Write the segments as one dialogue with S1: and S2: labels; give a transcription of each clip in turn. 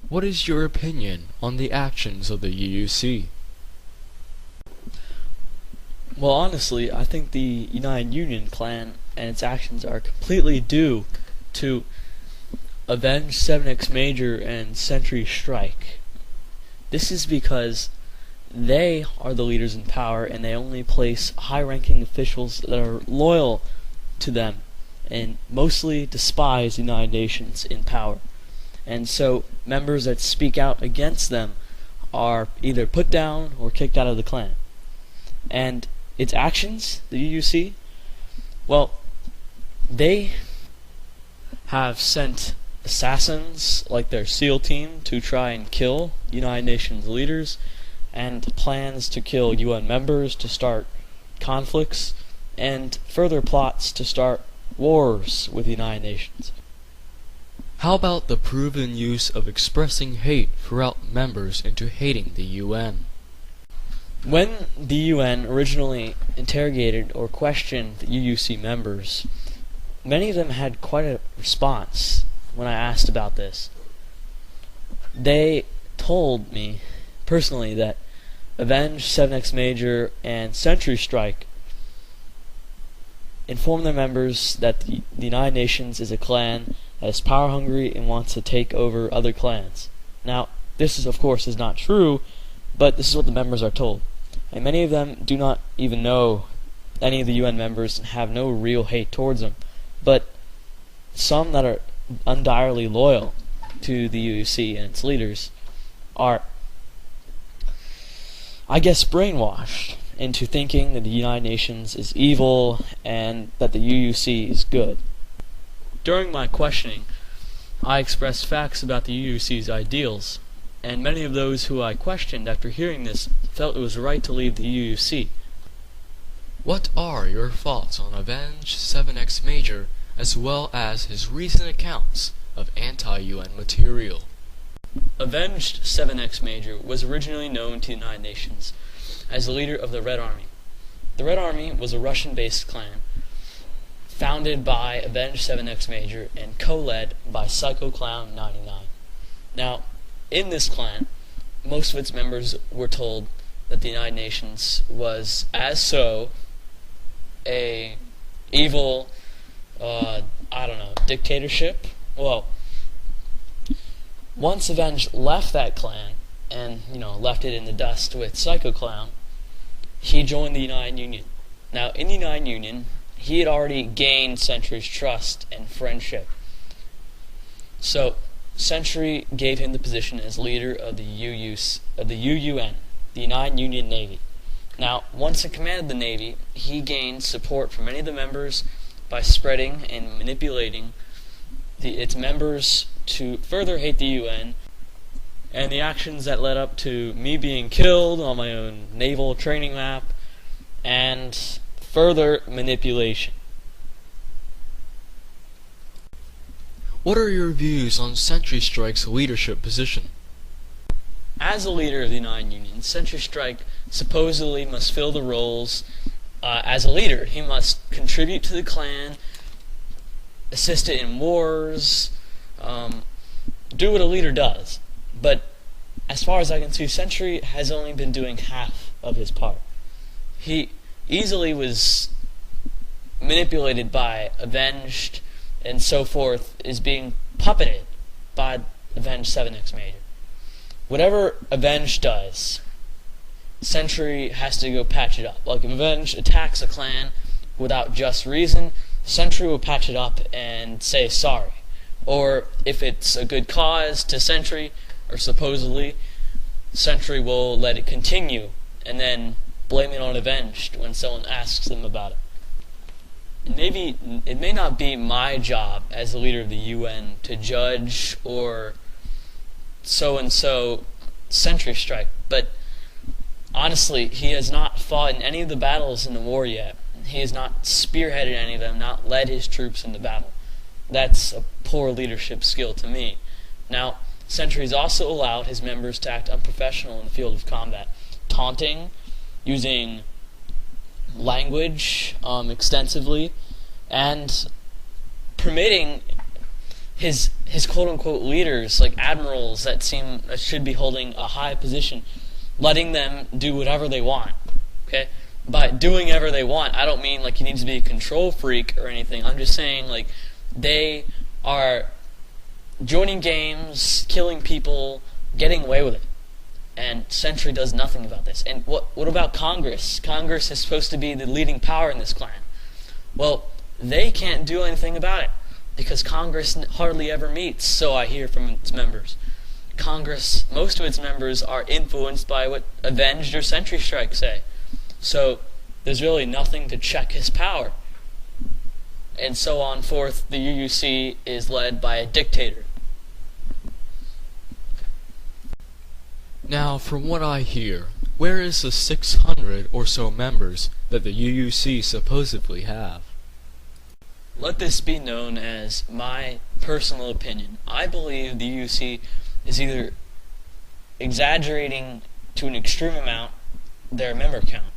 S1: What is your opinion on the actions of the UUC?
S2: Well, honestly, I think the UnitedUnionClan and its actions are completely due to avenge 7X Major and SentryStrike. This is because they are the leaders in power, and they only place high-ranking officials that are loyal to them and mostly despise the United Nations in power. And so members that speak out against them are either put down or kicked out of the clan. And its actions, the UUC, well, they have sent assassins like their SEAL team to try and kill United Nations leaders, and plans to kill UN members to start conflicts, and further plots to start wars with the United Nations.
S1: How about the proven use of expressing hate throughout members into hating the UN?
S2: When the UN originally interrogated or questioned the UUC members, many of them had quite a response when I asked about this. They told me personally that Avenge, 7X Major, and SentryStrike inform their members that the United Nations is a clan that is power hungry and wants to take over other clans. Now, this is, of course, is not true, but this is what the members are told. And many of them do not even know any of the UN members and have no real hate towards them. But some that are undoubtedly loyal to the UUC and its leaders are, I guess, brainwashed into thinking that the United Nations is evil and that the UUC is good. During my questioning, I expressed facts about the UUC's ideals, and many of those who I questioned after hearing this felt it was right to leave the UUC.
S1: What are your thoughts on Avenge 7X Major as well as his recent accounts of anti-UN material?
S2: Avenged 7X Major was originally known to the United Nations as the leader of the Red Army. The Red Army was a Russian-based clan founded by Avenged 7X Major and co-led by PsychoClown99. Now, in this clan, most of its members were told that the United Nations was a evil, dictatorship. Well, once Avenged left that clan and, left it in the dust with PsychoClown, he joined the United Union. Now, in the United Union, he had already gained Sentry's trust and friendship. So, Sentry gave him the position as leader of the UUN, the United Union Navy. Now, once in command of the Navy, he gained support from many of the members by spreading and manipulating its members to further hate the UN, and the actions that led up to me being killed on my own naval training map, and further manipulation.
S1: What are your views on SentryStrike's leadership position?
S2: As a leader of the United Union, SentryStrike supposedly must fill the roles as a leader. He must contribute to the clan, assist it in wars, do what a leader does. But as far as I can see, Sentry has only been doing half of his part. He easily was manipulated by Avenged and so forth, is being puppeted by Avenged 7X Major. Whatever Avenged does, Sentry has to go patch it up. Like if Avenged attacks a clan without just reason, Sentry will patch it up and say sorry. Or if it's a good cause to Sentry, or supposedly, Sentry will let it continue and then blame it on Avenged when someone asks them about it. Maybe it may not be my job as the leader of the UN to judge or so-and-so SentryStrike, but honestly, he has not fought in any of the battles in the war yet. He has not spearheaded any of them, not led his troops into battle. That's a poor leadership skill to me. Now, Sentry has also allowed his members to act unprofessional in the field of combat, taunting, using language extensively, and permitting his his quote-unquote leaders, like admirals that should be holding a high position, letting them do whatever they want. Okay? By doing whatever they want, I don't mean like he needs to be a control freak or anything. I'm just saying like they are joining games, killing people, getting away with it. And Sentry does nothing about this. And what about Congress? Congress is supposed to be the leading power in this clan. Well, they can't do anything about it because Congress hardly ever meets, so I hear from its members. Congress, most of its members are influenced by what Avenged or SentryStrike say. So there's really nothing to check his power. And so on forth, the UUC is led by a dictator.
S1: Now, from what I hear, where is the 600 or so members that the UUC supposedly have?
S2: Let this be known as my personal opinion. I believe the UUC is either exaggerating to an extreme amount their member count,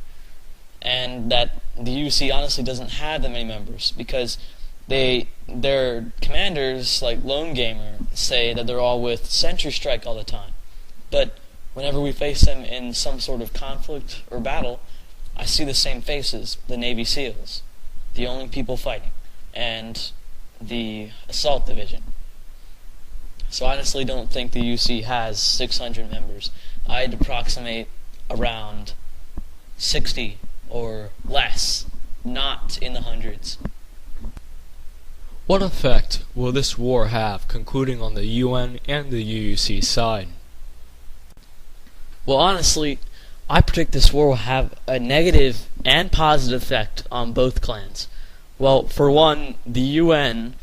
S2: and that the UUC honestly doesn't have that many members because their commanders, like Lone Gamer, say that they're all with SentryStrike all the time. But whenever we face them in some sort of conflict or battle, I see the same faces, the Navy SEALs, the only people fighting, and the Assault Division. So I honestly don't think the UC has 600 members. I'd approximate around 60 or less, not in the hundreds.
S1: What effect will this war have concluding on the UN and the UUC side?
S2: Well, honestly, I predict this war will have a negative and positive effect on both clans. Well, for one, the UN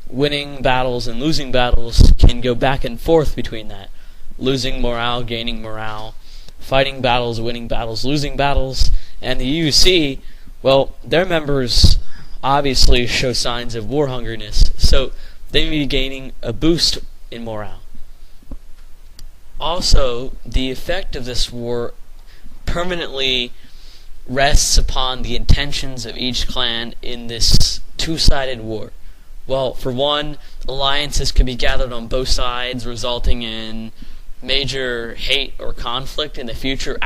S2: winning battles and losing battles can go back and forth between that. Losing morale, gaining morale, fighting battles, winning battles, losing battles. And the UUC, well, their members obviously show signs of war hungerness, so they may be gaining a boost in morale. Also, the effect of this war permanently rests upon the intentions of each clan in this two-sided war. Well, for one, alliances could be gathered on both sides, resulting in major hate or conflict in the future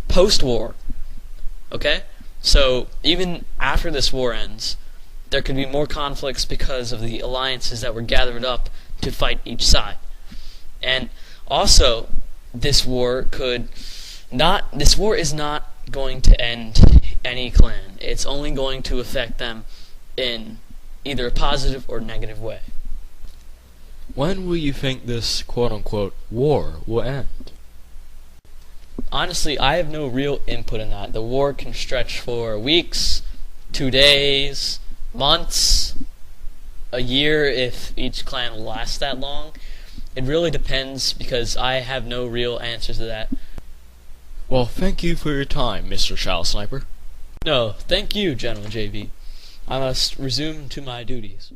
S2: post-war. Okay? So, even after this war ends, there could be more conflicts because of the alliances that were gathered up to fight each side. And also, this war is not going to end any clan. It's only going to affect them in either a positive or negative way.
S1: When will you think this quote-unquote war will end?
S2: Honestly, I have no real input in that. The war can stretch for weeks, 2 days, months, a year if each clan will last that long. It really depends because I have no real answers to that.
S1: Well, thank you for your time, Mr. ShadowSniper.
S2: No, thank you, General JV. I must resume to my duties.